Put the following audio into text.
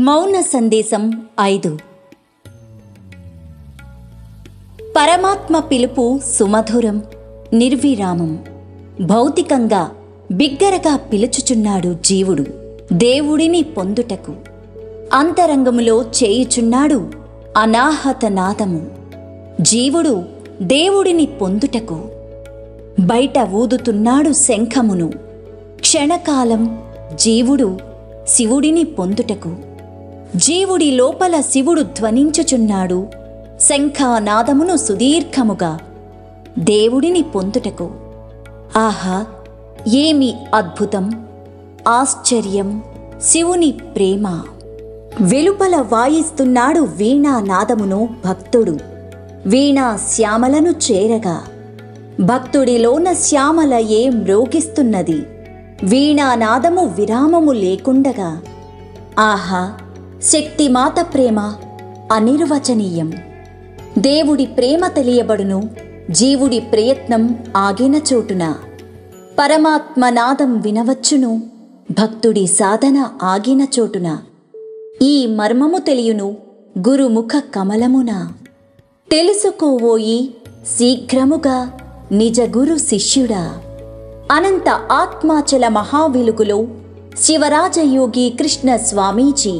మౌన సందేశం 5. పరమాత్మ పిలుపు సుమధురం, నిర్విరామం. భౌతికంగా బిగ్గరగా పిలుచుచున్నాడు జీవుడు దేవుడిని పొందుటకు. అంతరంగములో చేయుచున్నాడు అనాహత నాదము జీవుడు దేవుడిని పొందుటకు. బయట ఊదుతున్నాడు శంఖమును క్షణకాలం జీవుడు శివుడిని పొందుటకు. జీవుడి లోపల శివుడు ధ్వనించుచున్నాడు శంఖానాదమును సుదీర్ఘముగా దేవుడిని పొందుటకు. ఆహా, ఏమి అద్భుతం, ఆశ్చర్యం శివుని ప్రేమ! వెలుపల వాయిస్తున్నాడు వీణానాదమును భక్తుడు వీణా శ్యామలను చేరగా. భక్తుడిలోన శ్యామలయే మ్రోగిస్తున్నది వీణానాదము విరామము లేకుండగా. ఆహా, శక్తిమాత ప్రేమ అనిర్వచనీయం. దేవుడి ప్రేమ తెలియబడును జీవుడి ప్రయత్నం ఆగిన చోటున. పరమాత్మ నాదం వినవచ్చును భక్తుడి సాధన ఆగిన చోటున. ఈ మర్మము తెలియును గురుముఖ కమలమున. తెలుసుకోవోయి శీఘ్రముగా నిజ గురు శిష్యుడా. అనంత ఆత్మాచల మహావెలుగులో శివరాజయోగి కృష్ణ స్వామీజీ